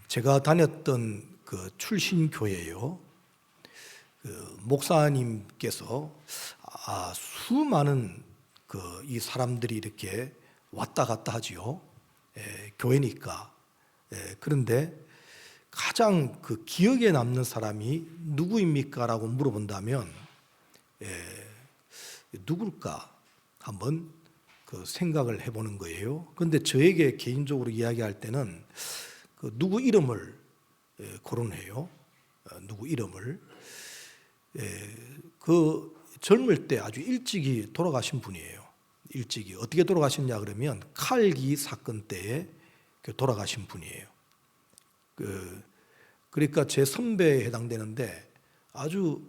제가 다녔던 그 출신 교회요. 그 목사님께서 수많은 이 사람들이 이렇게 왔다 갔다 하지요. 교회니까. 그런데 가장 그 기억에 남는 사람이 누구입니까라고 물어본다면 누굴까 한번 그 생각을 해보는 거예요. 그런데 저에게 개인적으로 이야기할 때는 그 누구 이름을 거론해요. 누구 이름을. 그 젊을 때 아주 일찍이 돌아가신 분이에요. 일찍이 어떻게 돌아가셨냐 그러면 칼기 사건 때에 돌아가신 분이에요. 그러니까 제 선배에 해당되는데 아주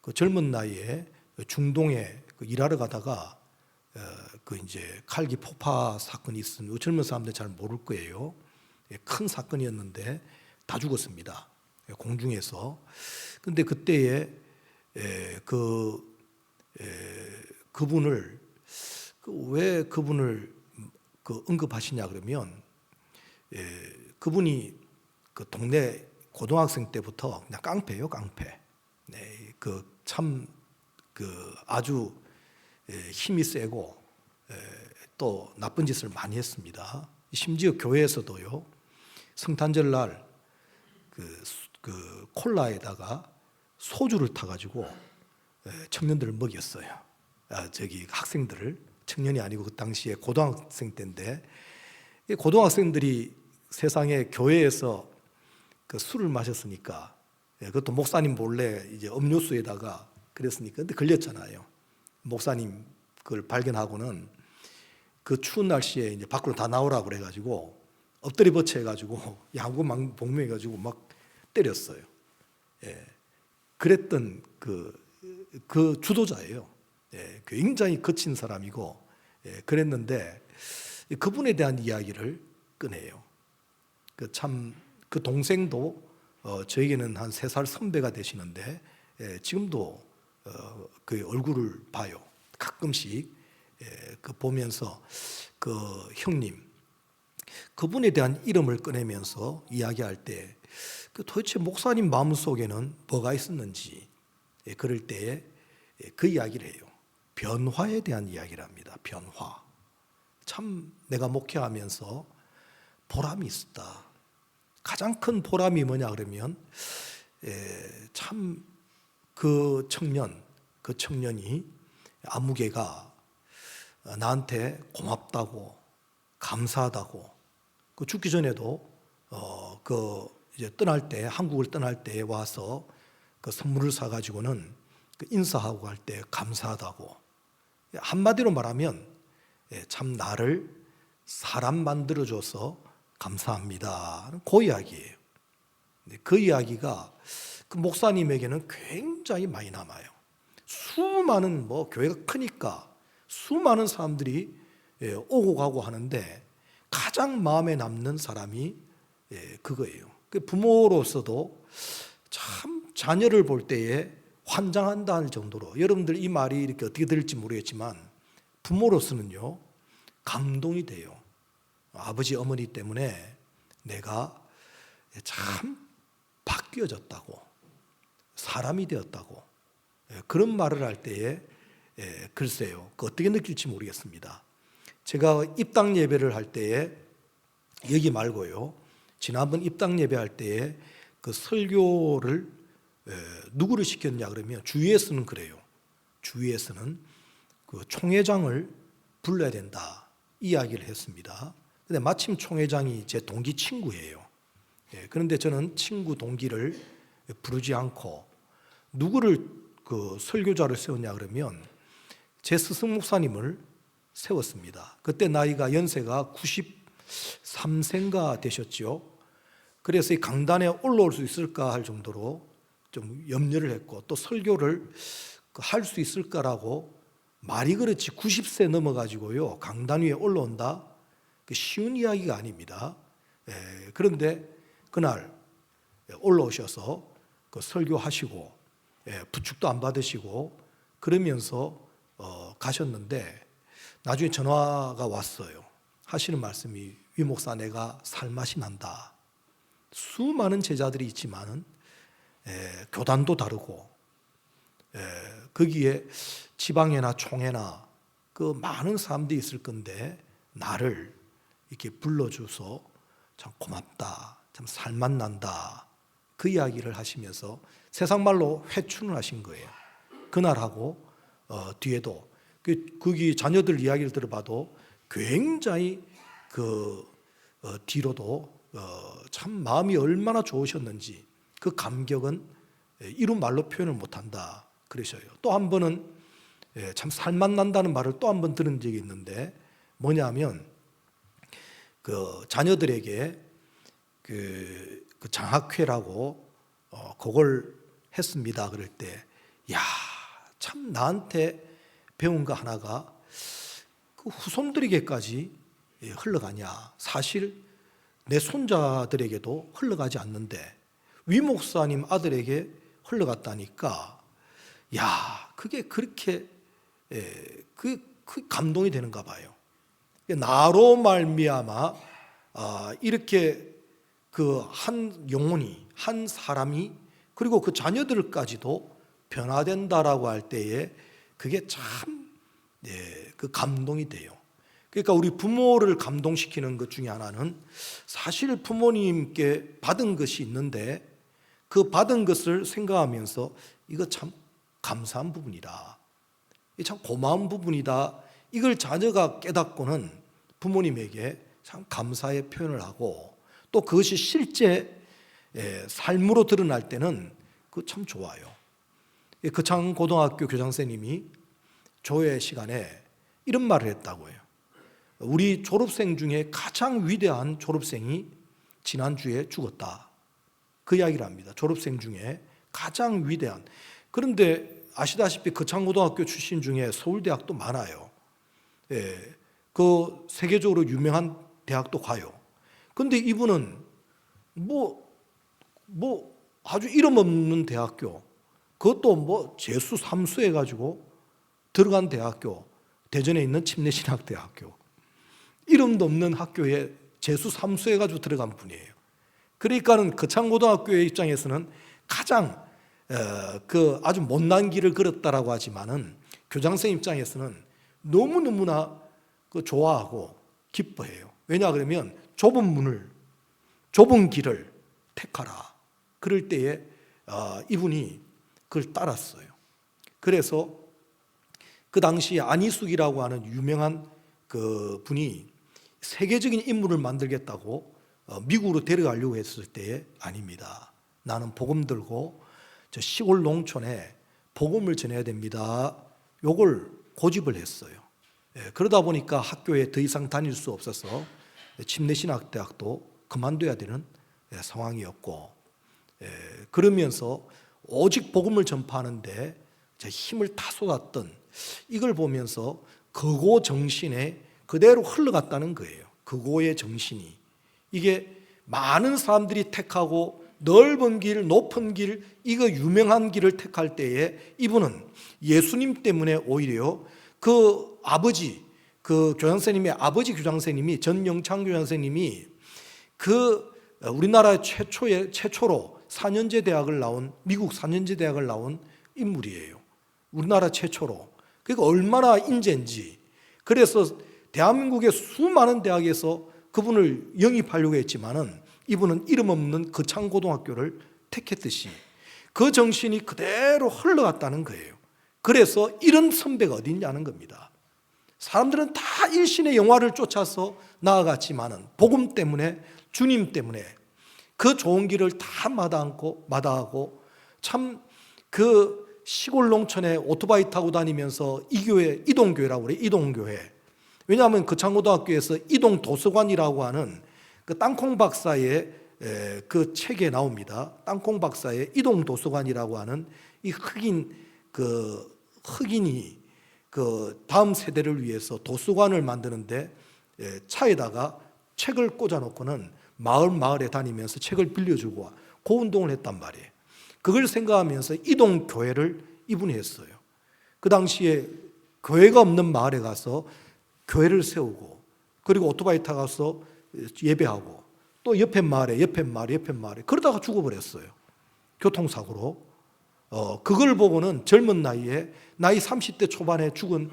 그 젊은 나이에 중동에 일하러 가다가 그 이제 칼기 폭파 사건이 있으면 젊은 사람들 잘 모를 거예요. 큰 사건이었는데 다 죽었습니다. 공중에서. 근데 그때에 그분을 왜 그분을 언급하시냐 그러면 그분이 그 동네 고등학생 때부터 그냥 깡패예요, 깡패. 네, 아주 힘이 세고 또 나쁜 짓을 많이 했습니다. 심지어 교회에서도요, 성탄절 날 그 콜라에다가 소주를 타가지고 청년들을 먹였어요. 학생들을, 청년이 아니고 그 당시에 고등학생 때인데, 고등학생들이 세상에 교회에서 그 술을 마셨으니까, 그것도 목사님 몰래 이제 음료수에다가 그랬으니까, 근데 걸렸잖아요. 목사님 그걸 발견하고는 그 추운 날씨에 이제 밖으로 다 나오라고 그래가지고 엎드려 버쳐 해가지고 야구 복무해가지고 막 때렸어요. 그랬던 그 주도자예요. 굉장히 거친 사람이고, 그랬는데 그분에 대한 이야기를 꺼내요. 그 동생도 저에게는 한 3살 선배가 되시는데, 지금도 그 얼굴을 봐요. 가끔씩 보면서 그 형님, 그분에 대한 이름을 꺼내면서 이야기할 때 도대체 목사님 마음속에는 뭐가 있었는지, 그럴 때에 그 이야기를 해요. 변화에 대한 이야기를 합니다. 변화. 참 내가 목회하면서 보람이 있었다. 가장 큰 보람이 뭐냐 그러면 참 그 청년이 아무개가 나한테 고맙다고 감사하다고, 그 죽기 전에도 이제 한국을 떠날 때 와서 그 선물을 사가지고는 인사하고 갈 때 감사하다고, 한마디로 말하면 참 나를 사람 만들어줘서 감사합니다. 그 이야기예요. 그 이야기가 그 목사님에게는 굉장히 많이 남아요. 수많은 교회가 크니까 수많은 사람들이 오고 가고 하는데 가장 마음에 남는 사람이 그거예요. 부모로서도 참 자녀를 볼 때에 환장한다 할 정도로, 여러분들 이 말이 이렇게 어떻게 들릴지 모르겠지만 부모로서는요 감동이 돼요. 아버지 어머니 때문에 내가 참 바뀌어졌다고, 사람이 되었다고, 그런 말을 할 때에 글쎄요 어떻게 느낄지 모르겠습니다. 제가 입당 예배를 할 때에 여기 말고요, 지난번 입당 예배할 때에 그 설교를 누구를 시켰냐 그러면 주위에서는 그래요. 주위에서는 그 총회장을 불러야 된다 이야기를 했습니다. 근데 마침 총회장이 제 동기 친구예요. 그런데 저는 친구 동기를 부르지 않고 누구를 그 설교자를 세웠냐 그러면 제 스승 목사님을 세웠습니다. 그때 연세가 93세인가 되셨죠. 그래서 이 강단에 올라올 수 있을까 할 정도로 좀 염려를 했고, 또 설교를 할 수 있을까라고, 말이 그렇지 90세 넘어가지고요 강단 위에 올라온다, 쉬운 이야기가 아닙니다. 그런데 그날 올라오셔서 그 설교하시고 부축도 안 받으시고 그러면서 가셨는데 나중에 전화가 왔어요. 하시는 말씀이 위 목사 내가 살맛이 난다. 수많은 제자들이 있지만은 교단도 다르고 거기에 지방회나 총회나 그 많은 사람들이 있을 건데 나를 이렇게 불러줘서 참 고맙다, 참 살맛 난다, 그 이야기를 하시면서 세상 말로 회춘을 하신 거예요. 그날하고 뒤에도 거기 자녀들 이야기를 들어봐도 굉장히 뒤로도 참 마음이 얼마나 좋으셨는지 그 감격은 이루 말로 표현을 못한다 그러셔요. 또 한 번은 참 살맛 난다는 말을 또 한 번 들은 적이 있는데 뭐냐면 그 자녀들에게 그 장학회라고 그걸 했습니다. 그럴 때 야, 참 나한테 배운 거 하나가 그 후손들에게까지 흘러가냐. 사실 내 손자들에게도 흘러가지 않는데 위 목사님 아들에게 흘러갔다니까 야, 그게 그렇게 그 감동이 되는가 봐요. 나로 말미암아 이렇게 그 한 영혼이, 한 사람이, 그리고 그 자녀들까지도 변화된다라고 할 때에 그게 참 그 감동이 돼요. 그러니까 우리 부모를 감동시키는 것 중에 하나는 사실 부모님께 받은 것이 있는데 그 받은 것을 생각하면서 이거 참 감사한 부분이다, 참 고마운 부분이다, 이걸 자녀가 깨닫고는 부모님에게 참 감사의 표현을 하고 또 그것이 실제 삶으로 드러날 때는 그 참 좋아요. 거창고등학교 교장선생님이 조회 시간에 이런 말을 했다고 해요. 우리 졸업생 중에 가장 위대한 졸업생이 지난주에 죽었다. 그 이야기를 합니다. 졸업생 중에 가장 위대한. 그런데 아시다시피 거창고등학교 출신 중에 서울대학도 많아요. 그 세계적으로 유명한 대학도 가요. 그런데 이분은 뭐 아주 이름 없는 대학교, 그것도 재수 3수 해가지고 들어간 대학교, 대전에 있는 침례신학대학교, 이름도 없는 학교에 재수 3수 해가지고 들어간 분이에요. 그러니까는 거창고등학교의 입장에서는 가장 아주 못난 길을 걸었다라고 하지만은 교장선 입장에서는 너무너무나 좋아하고 기뻐해요. 왜냐 그러면 좁은 길을 택하라. 그럴 때에 이분이 그걸 따랐어요. 그래서 그 당시에 안희숙이라고 하는 유명한 그 분이 세계적인 인물을 만들겠다고 미국으로 데려가려고 했을 때에 아닙니다. 나는 복음 들고 저 시골 농촌에 복음을 전해야 됩니다. 요걸 고집을 했어요. 그러다 보니까 학교에 더 이상 다닐 수 없어서 침례신학대학도 그만둬야 되는 상황이었고, 그러면서 오직 복음을 전파하는데 힘을 다 쏟았던 이걸 보면서 거고 정신에 그대로 흘러갔다는 거예요. 거고의 정신이. 이게 많은 사람들이 택하고 넓은 길, 높은 길, 이거 유명한 길을 택할 때에 이분은 예수님 때문에 오히려 그 아버지, 그 교장선생님의 아버지 교장선생님이 전영창 교장선생님이 그 우리나라 최초로 4년제 대학을 나온, 미국 4년제 대학을 나온 인물이에요. 우리나라 최초로. 그러니까 얼마나 인재인지. 그래서 대한민국의 수많은 대학에서 그분을 영입하려고 했지만은 이분은 이름 없는 거창고등학교를 택했듯이 그 정신이 그대로 흘러갔다는 거예요. 그래서 이런 선배가 어디 있냐는 겁니다. 사람들은 다 일신의 영화를 쫓아서 나아갔지만은 복음 때문에, 주님 때문에 그 좋은 길을 다 마다하고 참 그 시골 농촌에 오토바이 타고 다니면서 이 교회, 이동교회라고 그래요. 이동교회. 왜냐하면 거창고등학교에서 이동도서관이라고 하는 그 땅콩 박사의 그 책에 나옵니다. 땅콩 박사의 이동도서관이라고 하는 이 흑인이 그 다음 세대를 위해서 도서관을 만드는데 차에다가 책을 꽂아놓고는 마을에 다니면서 책을 빌려주고 그 운동을 했단 말이에요. 그걸 생각하면서 이동교회를 이분이 했어요. 그 당시에 교회가 없는 마을에 가서 교회를 세우고, 그리고 오토바이 타고 가서 예배하고 또 옆에 마을에 그러다가 죽어버렸어요. 교통사고로. 그걸 보고는 젊은 나이에 나이 30대 초반에 죽은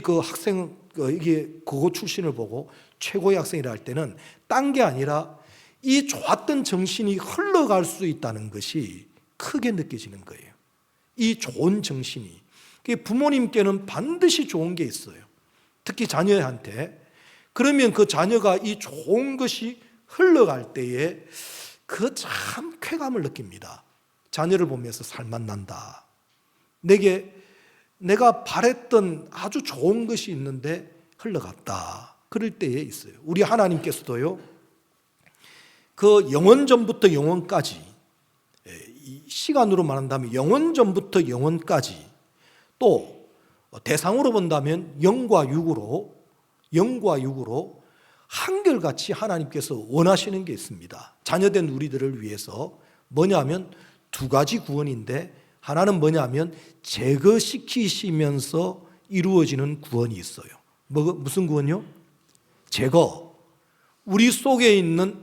그 학생 이게 그거 출신을 보고 최고의 학생이라 할 때는 딴 게 아니라 이 좋았던 정신이 흘러갈 수 있다는 것이 크게 느껴지는 거예요. 이 좋은 정신이 부모님께는 반드시 좋은 게 있어요. 특히 자녀한테. 그러면 그 자녀가 이 좋은 것이 흘러갈 때에 그 참 쾌감을 느낍니다. 자녀를 보면서 살맛난다. 내가 바랬던 아주 좋은 것이 있는데 흘러갔다. 그럴 때에 있어요. 우리 하나님께서도요, 그 영원전부터 영원까지, 시간으로 말한다면 영원전부터 영원까지, 또 대상으로 본다면 영과 육으로 한결같이 하나님께서 원하시는 게 있습니다. 자녀된 우리들을 위해서. 뭐냐면 두 가지 구원인데, 하나는 뭐냐면 제거시키시면서 이루어지는 구원이 있어요. 무슨 구원이요? 제거. 우리 속에 있는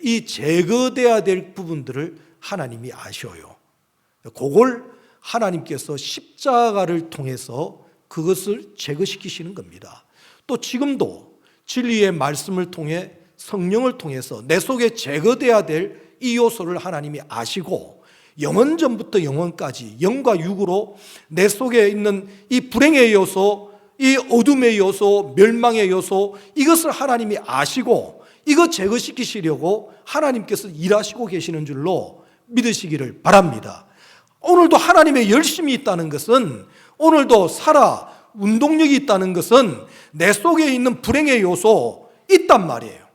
이 제거돼야 될 부분들을 하나님이 아셔요. 그걸 하나님께서 십자가를 통해서 그것을 제거시키시는 겁니다. 또 지금도 진리의 말씀을 통해 성령을 통해서 내 속에 제거돼야 될 이 요소를 하나님이 아시고 영원전부터 영원까지 영과 육으로 내 속에 있는 이 불행의 요소, 이 어둠의 요소, 멸망의 요소, 이것을 하나님이 아시고 이거 제거시키시려고 하나님께서 일하시고 계시는 줄로 믿으시기를 바랍니다. 오늘도 하나님의 열심이 있다는 것은, 오늘도 운동력이 있다는 것은 내 속에 있는 불행의 요소 있단 말이에요.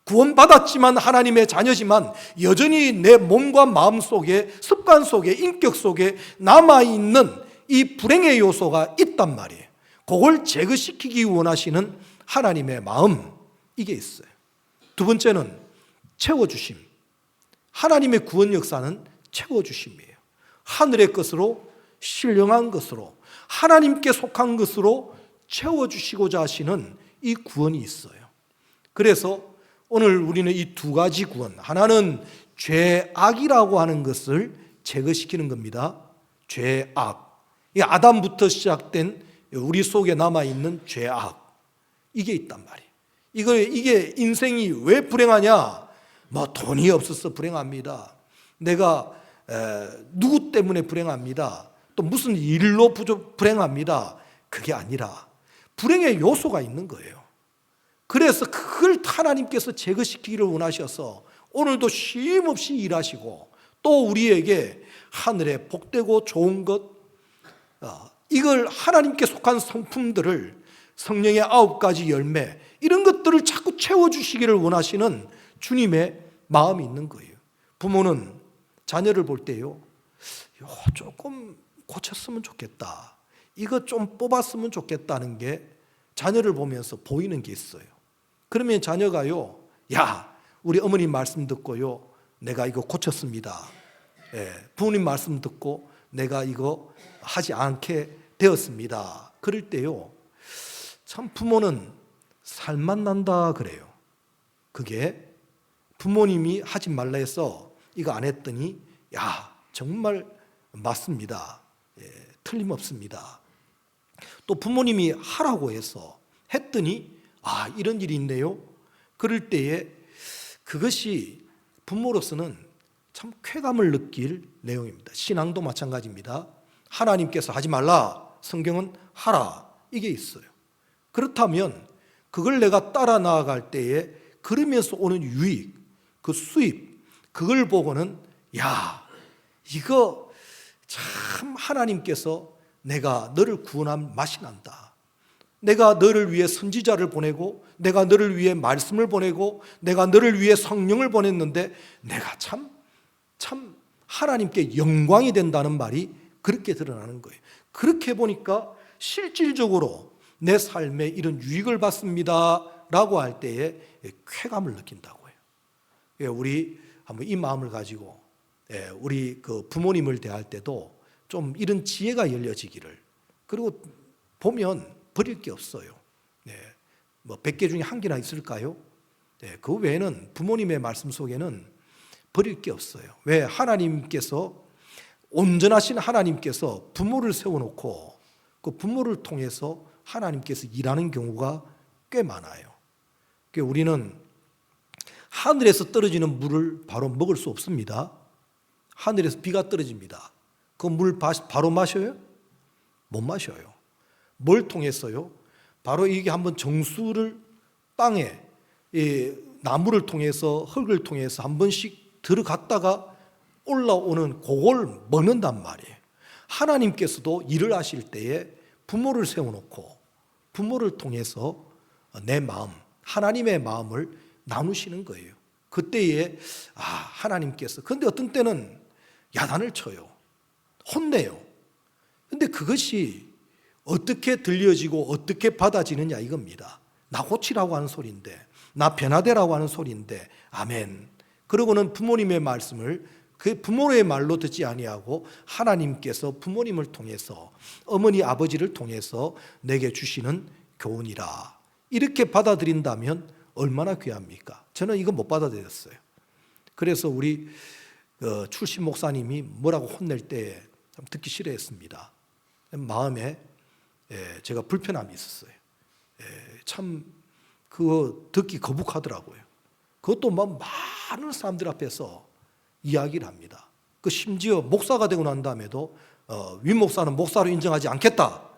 구원받았지만 하나님의 자녀지만 여전히 내 몸과 마음 속에, 습관 속에, 인격 속에 남아있는 이 불행의 요소가 있단 말이에요. 그걸 제거시키기 원하시는 하나님의 마음, 이게 있어요. 두 번째는 채워주심. 하나님의 구원 역사는 채워주심이에요. 하늘의 것으로, 신령한 것으로, 하나님께 속한 것으로 채워주시고자 하시는 이 구원이 있어요. 그래서 오늘 우리는 이 두 가지 구원, 하나는 죄악이라고 하는 것을 제거시키는 겁니다. 죄악. 이 아담부터 시작된 우리 속에 남아있는 죄악, 이게 있단 말이에요. 이게 인생이 왜 불행하냐? 돈이 없어서 불행합니다. 내가 누구 때문에 불행합니다. 또 무슨 일로 불행합니다. 그게 아니라 불행의 요소가 있는 거예요. 그래서 그걸 하나님께서 제거시키기를 원하셔서 오늘도 쉼없이 일하시고, 또 우리에게 하늘에 복되고 좋은 것, 이걸 하나님께 속한 성품들을, 성령의 9가지 열매, 이런 것들을 자꾸 채워주시기를 원하시는 주님의 마음이 있는 거예요. 부모는 자녀를 볼 때요, 조금 고쳤으면 좋겠다, 이거 좀 뽑았으면 좋겠다는 게 자녀를 보면서 보이는 게 있어요. 그러면 자녀가요, 야, 우리 어머님 말씀 듣고요, 내가 이거 고쳤습니다. 부모님 말씀 듣고 내가 이거 하지 않게 되었습니다. 그럴 때요, 참 부모는 살맛 난다 그래요. 그게 부모님이 하지 말라 해서 이거 안 했더니, 야, 정말 맞습니다. 틀림없습니다. 또 부모님이 하라고 해서 했더니, 이런 일이 있네요. 그럴 때에 그것이 부모로서는 참 쾌감을 느낄 내용입니다. 신앙도 마찬가지입니다. 하나님께서 하지 말라, 성경은 하라, 이게 있어요. 그렇다면 그걸 내가 따라 나아갈 때에 그러면서 오는 유익, 그 수입, 그걸 보고는, 야, 이거 참 하나님께서 내가 너를 구원한 맛이 난다. 내가 너를 위해 선지자를 보내고, 내가 너를 위해 말씀을 보내고, 내가 너를 위해 성령을 보냈는데 내가 참 하나님께 영광이 된다는 말이 그렇게 드러나는 거예요. 그렇게 보니까 실질적으로 내 삶에 이런 유익을 받습니다 라고 할 때에 쾌감을 느낀다고 해요. 우리 한번 이 마음을 가지고 우리 그 부모님을 대할 때도 좀 이런 지혜가 열려지기를, 그리고 보면 버릴 게 없어요. 뭐 100개 중에 한 개나 있을까요? 네, 그 외에는 부모님의 말씀 속에는 버릴 게 없어요. 왜? 하나님께서, 온전하신 하나님께서 부모를 세워놓고 그 부모를 통해서 하나님께서 일하는 경우가 꽤 많아요. 우리는 하늘에서 떨어지는 물을 바로 먹을 수 없습니다. 하늘에서 비가 떨어집니다. 그 물 바로 마셔요? 못 마셔요. 뭘 통해서요? 바로 이게 한번 정수를 땅에, 나무를 통해서, 흙을 통해서 한 번씩 들어갔다가 올라오는 그걸 먹는단 말이에요. 하나님께서도 일을 하실 때에 부모를 세워놓고 부모를 통해서 내 마음, 하나님의 마음을 나누시는 거예요. 그때에 하나님께서, 근데 어떤 때는 야단을 쳐요. 혼내요. 근데 그것이 어떻게 들려지고 어떻게 받아지느냐 이겁니다. 나 고치라고 하는 소리인데, 나 변화되라고 하는 소리인데, 아멘. 그러고는 부모님의 말씀을 그 부모의 말로 듣지 아니하고 하나님께서 부모님을 통해서, 어머니 아버지를 통해서 내게 주시는 교훈이라, 이렇게 받아들인다면 얼마나 귀합니까? 저는 이거 못 받아들였어요. 그래서 우리 출신 목사님이 뭐라고 혼낼 때 좀 듣기 싫어했습니다. 마음에 제가 불편함이 있었어요. 참 그거 듣기 거북하더라고요. 그것도 막 많은 사람들 앞에서 이야기를 합니다. 그 심지어 목사가 되고 난 다음에도 윗 목사는 목사로 인정하지 않겠다,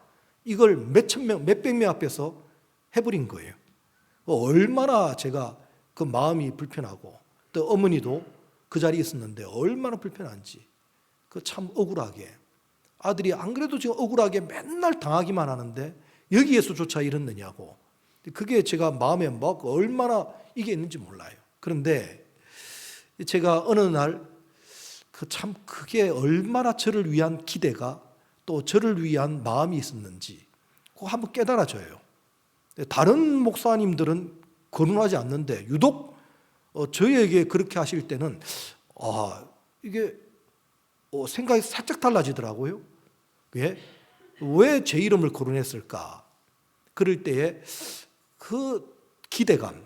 이걸 몇백 명 앞에서 해버린 거예요. 얼마나 제가 그 마음이 불편하고, 또 어머니도 그 자리에 있었는데 얼마나 불편한지, 그 참 억울하게, 아들이 안 그래도 지금 억울하게 맨날 당하기만 하는데 여기에서조차 이렇느냐고, 그게 제가 마음에 막 얼마나 이게 있는지 몰라요. 그런데 제가 어느 날 참 그게 얼마나 저를 위한 기대가, 또 저를 위한 마음이 있었는지 그거 한번 깨달아져요. 다른 목사님들은 거론하지 않는데 유독 저에게 그렇게 하실 때는 이게 생각이 살짝 달라지더라고요. 왜 제 이름을 거론했을까? 그럴 때에 그 기대감이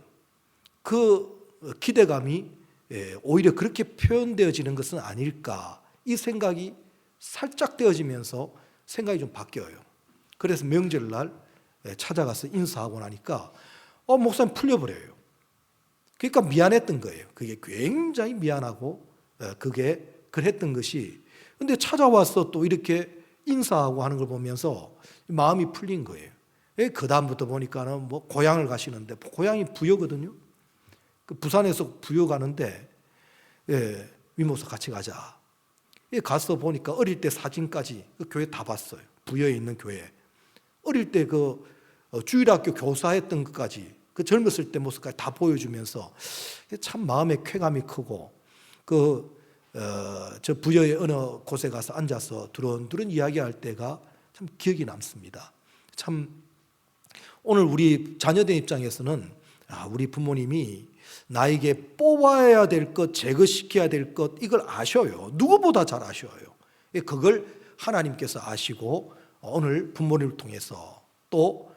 오히려 그렇게 표현되어지는 것은 아닐까, 이 생각이 살짝 되어지면서 생각이 좀 바뀌어요. 그래서 명절날 찾아가서 인사하고 나니까 목사님 풀려버려요. 그러니까 미안했던 거예요. 그게 굉장히 미안하고 그게 그랬던 것이, 근데 찾아와서 또 이렇게 인사하고 하는 걸 보면서 마음이 풀린 거예요. 그 다음부터 보니까는 뭐 고향을 가시는데, 고향이 부여거든요. 그 부산에서 부여 가는데 위모사 같이 가자. 가서 보니까 어릴 때 사진까지 그 교회 다 봤어요. 부여에 있는 교회. 어릴 때 그 주일학교 교사했던 것까지, 그 젊었을 때 모습까지 다 보여주면서 참 마음의 쾌감이 크고, 저 부여의 어느 곳에 가서 앉아서 두런두런 이야기할 때가 참 기억이 남습니다. 참 오늘 우리 자녀된 입장에서는 우리 부모님이 나에게 뽑아야 될 것, 제거시켜야 될 것, 이걸 아셔요. 누구보다 잘 아셔요. 그걸 하나님께서 아시고 오늘 부모님을 통해서 또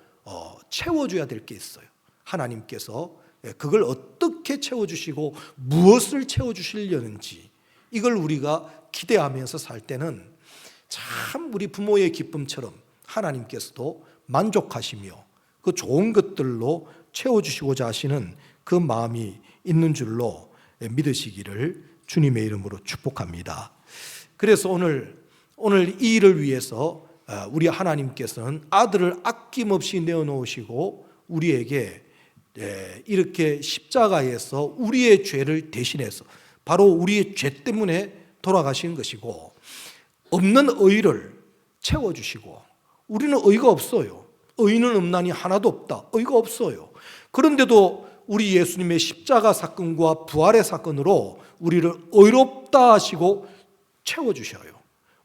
채워줘야 될 게 있어요. 하나님께서 그걸 어떻게 채워주시고 무엇을 채워주시려는지, 이걸 우리가 기대하면서 살 때는 참 우리 부모의 기쁨처럼 하나님께서도 만족하시며 그 좋은 것들로 채워주시고자 하시는 그 마음이 있는 줄로 믿으시기를 주님의 이름으로 축복합니다. 그래서 오늘 이 일을 위해서 우리 하나님께서는 아들을 아낌없이 내어놓으시고 우리에게 이렇게 십자가에서 우리의 죄를 대신해서 바로 우리의 죄 때문에 돌아가신 것이고, 없는 의를 채워주시고, 우리는 의가 없어요. 의는 없나니 하나도 없다. 의가 없어요. 그런데도 우리 예수님의 십자가 사건과 부활의 사건으로 우리를 의롭다 하시고 채워주셔요.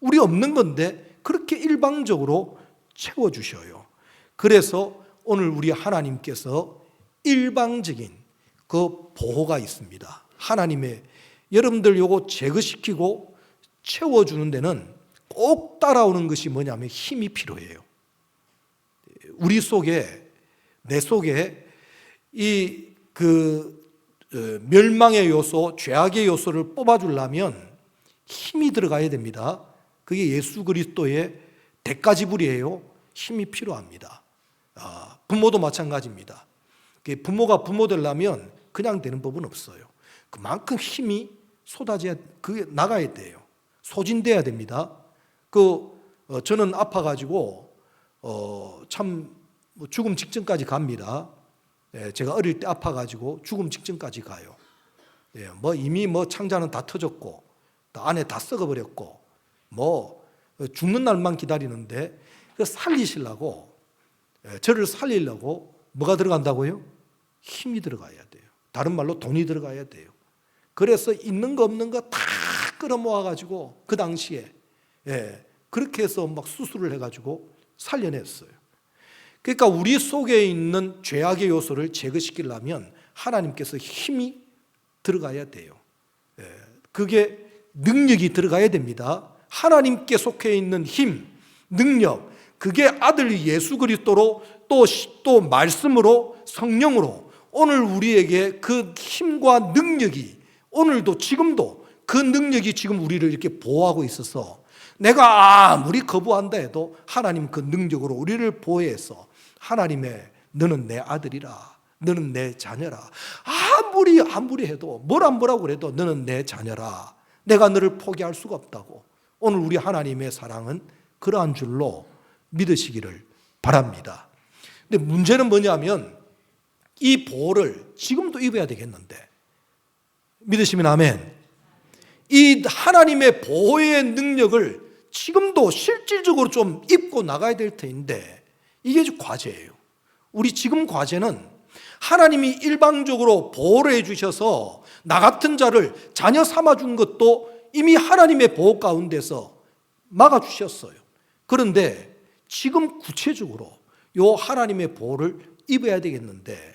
우리 없는 건데 그렇게 일방적으로 채워주셔요. 그래서 오늘 우리 하나님께서 일방적인 그 보호가 있습니다. 하나님의, 여러분들 요거 제거시키고 채워주는 데는 꼭 따라오는 것이 뭐냐면 힘이 필요해요. 우리 속에, 내 속에 멸망의 요소, 죄악의 요소를 뽑아주려면 힘이 들어가야 됩니다. 그게 예수 그리스도의 대가지불이에요. 힘이 필요합니다. 부모도 마찬가지입니다. 부모가 부모 되려면 그냥 되는 법은 없어요. 그만큼 힘이 쏟아져야, 그게 나가야 돼요. 소진돼야 됩니다. 저는 아파가지고 참 죽음 직전까지 갑니다. 제가 어릴 때 아파가지고 죽음 직전까지 가요. 이미 창자는 다 터졌고 안에 다 썩어버렸고 죽는 날만 기다리는데 살리시려고, 저를 살리려고 뭐가 들어간다고요? 힘이 들어가야 돼요. 다른 말로 돈이 들어가야 돼요. 그래서 있는 거 없는 거 다 끌어모아가지고 그 당시에 그렇게 해서 막 수술을 해가지고 살려냈어요. 그러니까 우리 속에 있는 죄악의 요소를 제거시키려면 하나님께서 힘이 들어가야 돼요. 그게 능력이 들어가야 됩니다. 하나님께 속해 있는 힘, 능력, 그게 아들 예수 그리스도로 또 말씀으로 성령으로 오늘 우리에게 그 힘과 능력이 오늘도 지금도 그 능력이 지금 우리를 이렇게 보호하고 있어서 내가 아무리 거부한다 해도 하나님 그 능력으로 우리를 보호해서 하나님의 너는 내 아들이라, 너는 내 자녀라, 아무리 해도 뭐라고 그래도 너는 내 자녀라, 내가 너를 포기할 수가 없다고. 오늘 우리 하나님의 사랑은 그러한 줄로 믿으시기를 바랍니다. 근데 문제는 뭐냐면 이 보호를 지금도 입어야 되겠는데, 믿으시면 아멘. 이 하나님의 보호의 능력을 지금도 실질적으로 좀 입고 나가야 될 텐데 이게 과제예요. 우리 지금 과제는 하나님이 일방적으로 보호를 해주셔서 나 같은 자를 자녀 삼아준 것도 이미 하나님의 보호 가운데서 막아주셨어요. 그런데 지금 구체적으로 요 하나님의 보호를 입어야 되겠는데,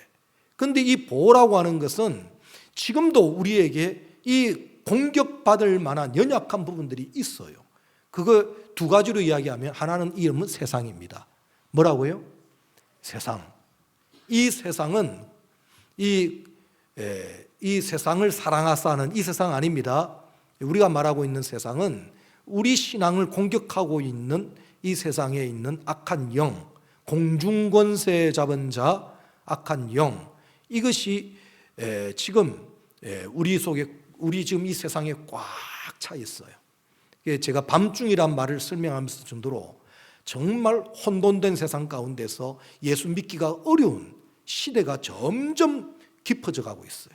그런데 이 보호라고 하는 것은 지금도 우리에게 이 공격받을 만한 연약한 부분들이 있어요. 그거 두 가지로 이야기하면 하나는 이름은 세상입니다. 뭐라고요? 세상. 이 세상은 이 세상을 사랑하사 하는 이 세상 아닙니다. 우리가 말하고 있는 세상은 우리 신앙을 공격하고 있는 이 세상에 있는 악한 영, 공중권세 잡은 자, 악한 영, 이것이 지금 우리 지금 이 세상에 꽉 차 있어요. 제가 밤중이란 말을 설명하면서 정도로 정말 혼돈된 세상 가운데서 예수 믿기가 어려운 시대가 점점 깊어져 가고 있어요.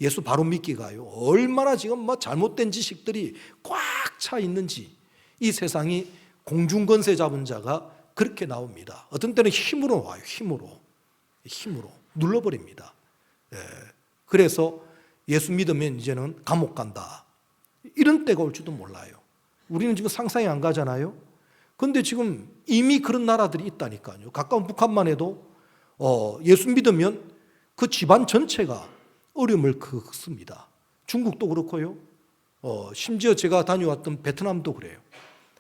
예수 바로 믿기가요, 얼마나 지금 잘못된 지식들이 꽉 차 있는지, 이 세상이 공중권세 잡은 자가 그렇게 나옵니다. 어떤 때는 힘으로 와요. 힘으로 눌러버립니다. 그래서 예수 믿으면 이제는 감옥 간다, 이런 때가 올지도 몰라요. 우리는 지금 상상이 안 가잖아요. 그런데 지금 이미 그런 나라들이 있다니까요. 가까운 북한만 해도 예수 믿으면 그 집안 전체가 어려움을 겪습니다. 중국도 그렇고요. 심지어 제가 다녀왔던 베트남도 그래요.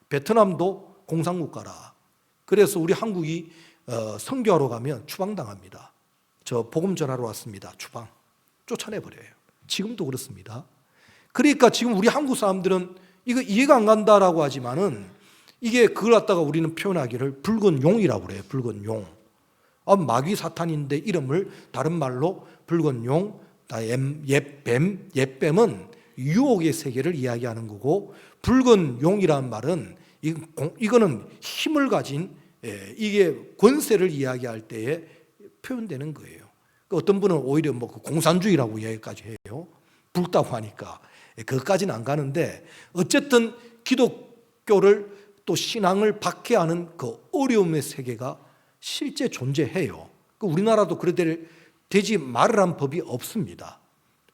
베트남도 공산국가라. 그래서 우리 한국이 선교하러 가면 추방당합니다. 저 복음 전하러 왔습니다. 추방. 쫓아내버려요. 지금도 그렇습니다. 그러니까 지금 우리 한국 사람들은 이거 이해가 안 간다라고 하지만은 이게 그걸 갖다가 우리는 표현하기를 붉은 용이라고 그래요. 붉은 용. 마귀 사탄인데 이름을 다른 말로 붉은 용, 옛뱀은 유혹의 세계를 이야기하는 거고, 붉은 용이라는 말은 이거는 힘을 가진, 이게 권세를 이야기할 때에 표현되는 거예요. 어떤 분은 오히려 공산주의라고 이야기까지 해요. 붉다고 하니까. 그것까지는 안 가는데, 어쨌든 기독교를 또 신앙을 박해하는 그 어려움의 세계가 실제 존재해요. 우리나라도 그래 되지 말으란 법이 없습니다.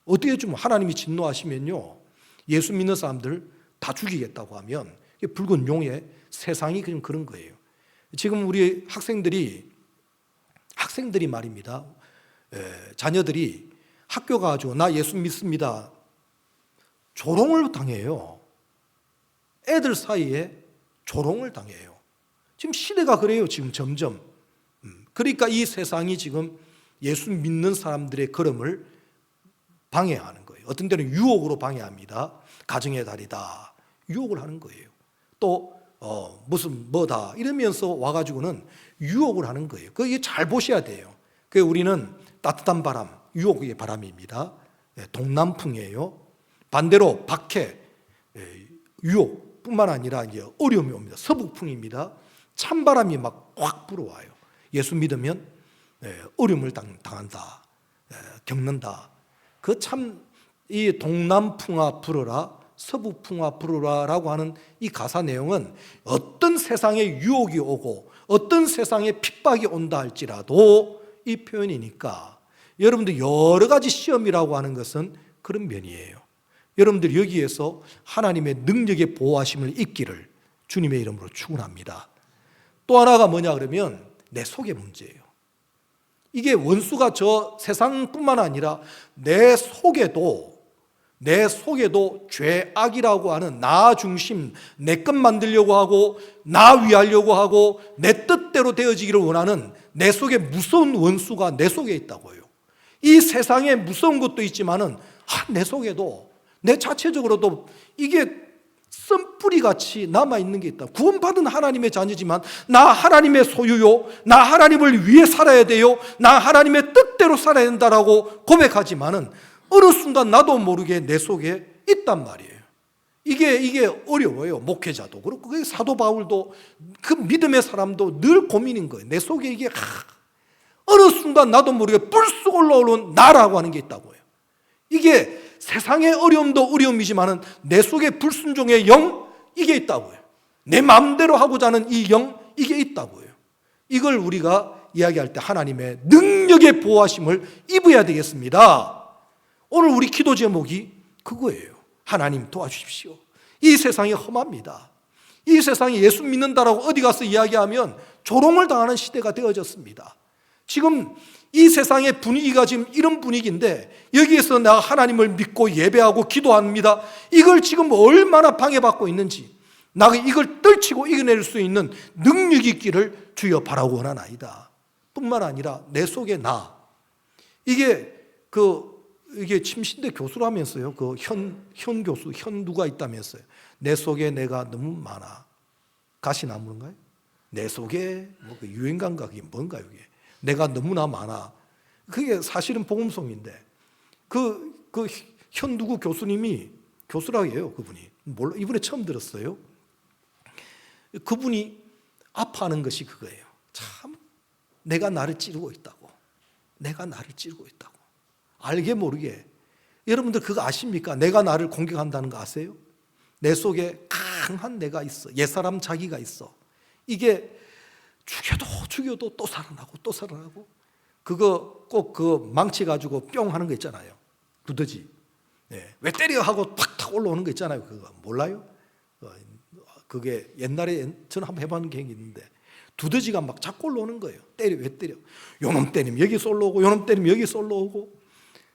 어떻게 좀 하나님이 진노하시면요, 예수 믿는 사람들 다 죽이겠다고 하면 붉은 용의 세상이 그냥 그런 거예요. 지금 우리 학생들이 말입니다. 자녀들이 학교 가가지고 나 예수 믿습니다, 조롱을 당해요. 애들 사이에 조롱을 당해요. 지금 시대가 그래요. 지금 점점. 그러니까 이 세상이 지금 예수 믿는 사람들의 걸음을 방해하는 거예요. 어떤 때는 유혹으로 방해합니다. 가정의 달이다, 유혹을 하는 거예요. 또 무슨 뭐다 이러면서 와가지고는 유혹을 하는 거예요. 그게 잘 보셔야 돼요. 그 우리는 따뜻한 바람, 유혹의 바람입니다. 동남풍이에요. 반대로 박해, 유혹뿐만 아니라 이제 어려움이 옵니다. 서북풍입니다. 찬바람이 막 확 불어와요. 예수 믿으면 어려움을 당한다, 겪는다. 그 참 이 동남풍아 불어라, 서북풍아 불어라라고 하는 이 가사 내용은 어떤 세상에 유혹이 오고 어떤 세상에 핍박이 온다 할지라도 이 표현이니까 여러분들 여러 가지 시험이라고 하는 것은 그런 면이에요. 여러분들 여기에서 하나님의 능력의 보호하심을 잊기를 주님의 이름으로 축원합니다. 또 하나가 뭐냐 그러면 내 속의 문제예요. 이게 원수가 저 세상뿐만 아니라 내 속에도 죄악이라고 하는 나 중심, 내 것 만들려고 하고 나 위하려고 하고 내 뜻대로 되어지기를 원하는 내 속에 무서운 원수가 내 속에 있다고요. 이 세상에 무서운 것도 있지만은 내 속에도 내 자체적으로도 이게 썬뿌리같이 남아있는 게 있다. 구원받은 하나님의 자녀지만 나 하나님의 소유요, 나 하나님을 위해 살아야 돼요, 나 하나님의 뜻대로 살아야 된다라고 고백하지만은 어느 순간 나도 모르게 내 속에 있단 말이에요. 이게 어려워요. 목회자도 그렇고 사도 바울도 그 믿음의 사람도 늘 고민인 거예요. 내 속에 이게 어느 순간 나도 모르게 불쑥 올라오는 나라고 하는 게 있다고요. 이게 세상의 어려움도 어려움이지만은 내 속에 불순종의 영, 이게 있다고요. 내 마음대로 하고자 하는 이 영, 이게 있다고요. 이걸 우리가 이야기할 때 하나님의 능력의 보호하심을 입어야 되겠습니다. 오늘 우리 기도 제목이 그거예요. 하나님 도와주십시오. 이 세상이 험합니다. 이 세상에 예수 믿는다라고 어디 가서 이야기하면 조롱을 당하는 시대가 되어졌습니다. 지금 이 세상의 분위기가 지금 이런 분위기인데 여기에서 내가 하나님을 믿고 예배하고 기도합니다. 이걸 지금 얼마나 방해받고 있는지, 나가 이걸 떨치고 이겨낼 수 있는 능력이 있기를 주여 바라고 원하나이다. 뿐만 아니라 내 속에 이게 침신대 교수라면서요. 그 현 교수, 현 누가 있다면서요. 내 속에 내가 너무 많아. 가시나무인가요? 내 속에 그 유행가인가 그게 뭔가요? 그게 내가 너무나 많아. 그게 사실은 복음송인데 그 현 누구 교수님이 교수라고 해요. 그분이 몰라, 이번에 처음 들었어요. 그분이 아파하는 것이 그거예요. 참 내가 나를 찌르고 있다고. 내가 나를 찌르고 있다고. 알게 모르게. 여러분들 그거 아십니까? 내가 나를 공격한다는 거 아세요? 내 속에 강한 내가 있어. 옛사람 자기가 있어. 이게 죽여도 또 살아나고 또 살아나고. 그거 꼭 그 망치 가지고 뿅 하는 거 있잖아요. 두더지. 왜 때려 하고 팍 올라오는 거 있잖아요. 그거 몰라요? 그게 옛날에 저는 한번 해본 경험이 있는데 두더지가 막 자꾸 올라오는 거예요. 왜 때려? 요놈 때리면 여기 올라오고 요놈 때리면 여기 올라오고.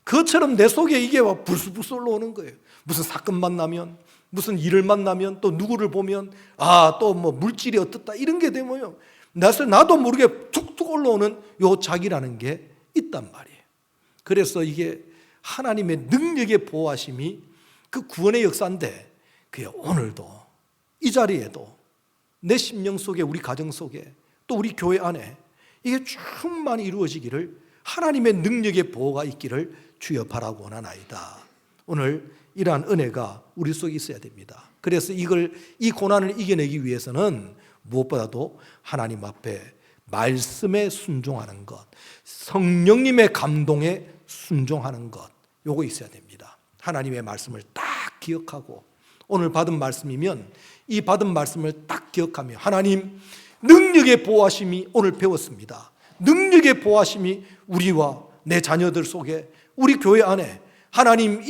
그것처럼 내 속에 이게 막 불쑥불쑥 올라오는 거예요. 무슨 사건 만나면, 무슨 일을 만나면, 또 누구를 보면 또 뭐 물질이 어떻다 이런 게 되면요, 나도 모르게 툭툭 올라오는 요 자기라는 게 있단 말이에요. 그래서 이게 하나님의 능력의 보호하심이 그 구원의 역사인데 그게 오늘도 이 자리에도 내 심령 속에, 우리 가정 속에, 또 우리 교회 안에 이게 충만히 이루어지기를, 하나님의 능력의 보호가 있기를 주여 바라고 원하나이다. 오늘 이러한 은혜가 우리 속에 있어야 됩니다. 그래서 이 고난을 이겨내기 위해서는 무엇보다도 하나님 앞에 말씀에 순종하는 것, 성령님의 감동에 순종하는 것, 요거 있어야 됩니다. 하나님의 말씀을 딱 기억하고, 오늘 받은 말씀이면 이 받은 말씀을 딱 기억하며, 하나님 능력의 보호하심이 오늘 배웠습니다. 능력의 보호하심이 우리와 내 자녀들 속에, 우리 교회 안에, 하나님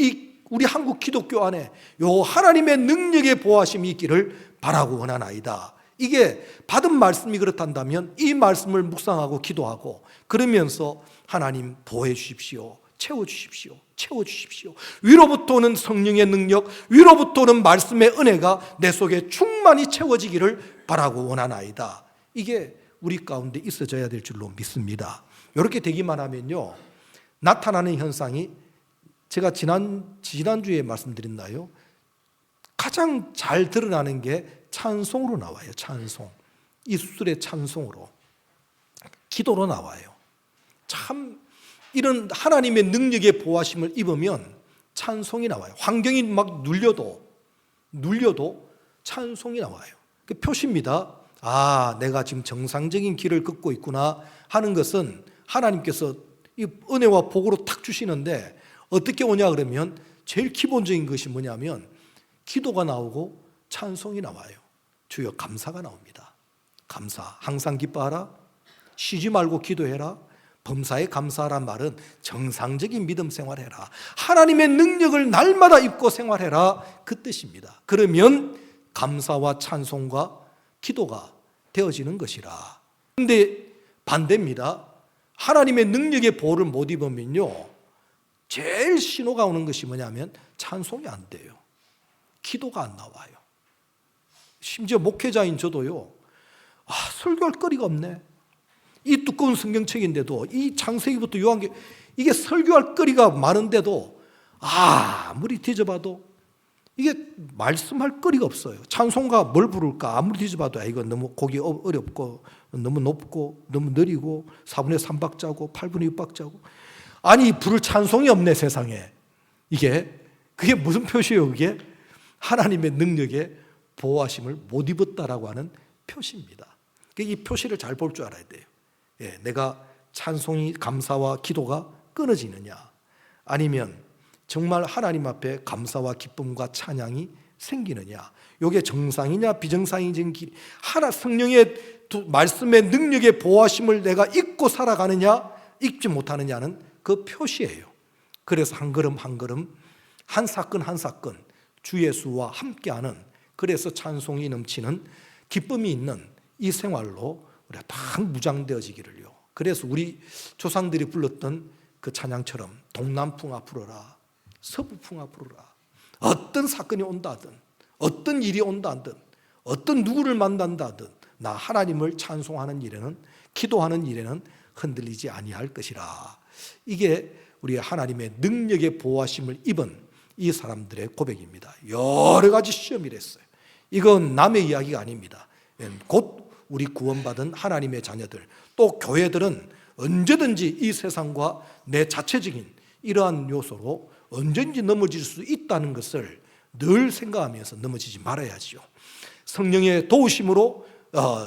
우리 한국 기독교 안에 요 하나님의 능력의 보호하심이 있기를 바라고 원하나이다. 이게 받은 말씀이 그렇단다면 이 말씀을 묵상하고 기도하고 그러면서 하나님 보호해 주십시오. 채워주십시오. 채워주십시오. 위로부터 오는 성령의 능력, 위로부터 오는 말씀의 은혜가 내 속에 충만히 채워지기를 바라고 원하나이다. 이게 우리 가운데 있어져야 될 줄로 믿습니다. 이렇게 되기만 하면요, 나타나는 현상이 제가 지난주에 말씀드렸나요? 가장 잘 드러나는 게 찬송으로 나와요. 찬송. 입술의 찬송으로, 기도로 나와요. 참 이런 하나님의 능력의 보호하심을 입으면 찬송이 나와요. 환경이 막 눌려도 찬송이 나와요. 그 표시입니다. 아, 내가 지금 정상적인 길을 걷고 있구나 하는 것은 하나님께서 이 은혜와 복으로 탁 주시는데, 어떻게 오냐 그러면 제일 기본적인 것이 뭐냐면 기도가 나오고 찬송이 나와요. 주여, 감사가 나옵니다. 감사, 항상 기뻐하라, 쉬지 말고 기도해라, 범사에 감사하란 말은 정상적인 믿음 생활해라, 하나님의 능력을 날마다 입고 생활해라, 그 뜻입니다. 그러면 감사와 찬송과 기도가 되어지는 것이라. 그런데 반대입니다. 하나님의 능력의 보호를 못 입으면요, 제일 신호가 오는 것이 뭐냐면 찬송이 안 돼요. 기도가 안 나와요. 심지어 목회자인 저도요, 설교할 거리가 없네. 이 두꺼운 성경책인데도, 이 창세기부터 요한계, 이게 설교할 거리가 많은데도 아무리 뒤져봐도 이게 말씀할 거리가 없어요. 찬송가 뭘 부를까 아무리 뒤져봐도 이거 너무 곡이 어렵고 너무 높고 너무 느리고 4분의 3박자고 8분의 6박자고, 아니 부를 찬송이 없네 세상에. 그게 무슨 표시예요? 그게 하나님의 능력에 보호하심을 못 입었다라고 하는 표시입니다. 이 표시를 잘 볼 줄 알아야 돼요. 내가 찬송이, 감사와 기도가 끊어지느냐, 아니면 정말 하나님 앞에 감사와 기쁨과 찬양이 생기느냐, 이게 정상이냐 비정상이냐, 하나 성령의 말씀의 능력의 보호하심을 내가 잊고 살아가느냐 잊지 못하느냐는 그 표시예요. 그래서 한 걸음 한 걸음, 한 사건 한 사건 주 예수와 함께하는, 그래서 찬송이 넘치는, 기쁨이 있는 이 생활로 우리가 다 무장되어지기를요. 그래서 우리 조상들이 불렀던 그 찬양처럼 동남풍아 불어라, 서부풍아 불어라. 어떤 사건이 온다 하든, 어떤 일이 온다 하든, 어떤 누구를 만난다 하든, 나 하나님을 찬송하는 일에는, 기도하는 일에는 흔들리지 아니할 것이라. 이게 우리 하나님의 능력의 보호하심을 입은 이 사람들의 고백입니다. 여러 가지 시험이 됐어요. 이건 남의 이야기가 아닙니다. 곧 우리 구원받은 하나님의 자녀들, 또 교회들은 언제든지 이 세상과 내 자체적인 이러한 요소로 언제든지 넘어질 수 있다는 것을 늘 생각하면서 넘어지지 말아야지요. 성령의 도우심으로,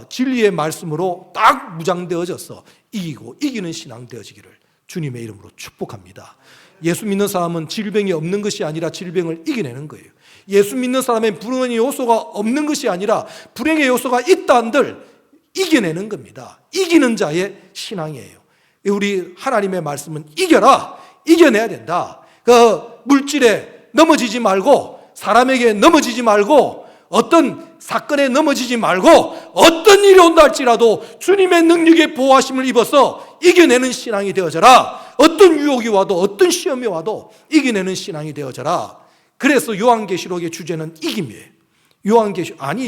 진리의 말씀으로 딱 무장되어져서 이기고 이기는 신앙 되어지기를 주님의 이름으로 축복합니다. 예수 믿는 사람은 질병이 없는 것이 아니라 질병을 이겨내는 거예요. 예수 믿는 사람의 불행의 요소가 없는 것이 아니라 불행의 요소가 있다 한들 이겨내는 겁니다. 이기는 자의 신앙이에요. 우리 하나님의 말씀은 이겨라, 이겨내야 된다. 그 물질에 넘어지지 말고, 사람에게 넘어지지 말고, 어떤 사건에 넘어지지 말고, 어떤 일이 온다 할지라도 주님의 능력의 보호하심을 입어서 이겨내는 신앙이 되어져라. 어떤 유혹이 와도, 어떤 시험이 와도 이겨내는 신앙이 되어져라. 그래서 요한계시록의 주제는 이김이에요.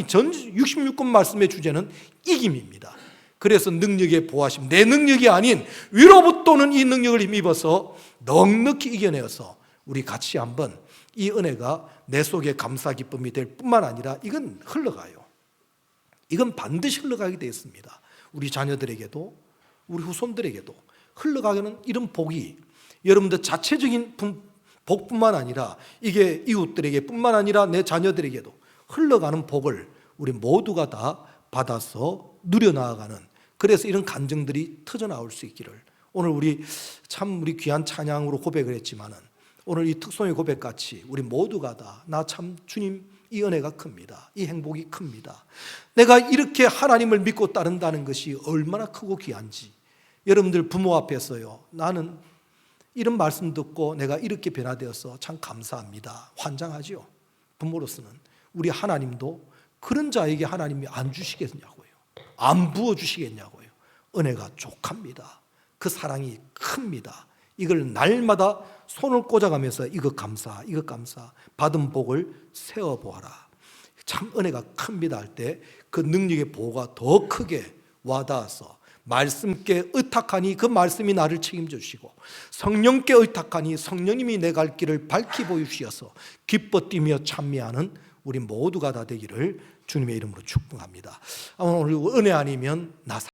전 66권 말씀의 주제는 이김입니다. 그래서 능력의 보호하심, 내 능력이 아닌 위로부터 오는 이 능력을 힘입어서 넉넉히 이겨내어서 우리 같이 한번 이 은혜가 내 속에 감사 기쁨이 될 뿐만 아니라 이건 흘러가요. 이건 반드시 흘러가게 되어 있습니다. 우리 자녀들에게도 우리 후손들에게도 흘러가는 이런 복이, 여러분들 자체적인 복뿐만 아니라 이게 이웃들에게 뿐만 아니라 내 자녀들에게도 흘러가는 복을 우리 모두가 다 받아서 누려나가는, 그래서 이런 간증들이 터져나올 수 있기를, 오늘 우리 귀한 찬양으로 고백을 했지만은 오늘 이 특송의 고백같이 우리 모두가 다 나 참 주님 이 은혜가 큽니다, 이 행복이 큽니다, 내가 이렇게 하나님을 믿고 따른다는 것이 얼마나 크고 귀한지, 여러분들 부모 앞에서요, 나는 이런 말씀 듣고 내가 이렇게 변화되어서 참 감사합니다, 환장하지요. 부모로서는 우리 하나님도 그런 자에게 하나님이 안 주시겠냐고요, 안 부어주시겠냐고요. 은혜가 족합니다. 그 사랑이 큽니다. 이걸 날마다 손을 꽂아가면서 이것 감사, 이것 감사, 받은 복을 세어보아라, 참 은혜가 큽니다 할 때 그 능력의 보호가 더 크게 와닿아서 말씀께 의탁하니 그 말씀이 나를 책임져 주시고, 성령께 의탁하니 성령님이 내 갈 길을 밝히 보이시어서 기뻐 뛰며 찬미하는 우리 모두가 다 되기를 주님의 이름으로 축복합니다. 오늘 은혜 아니면 나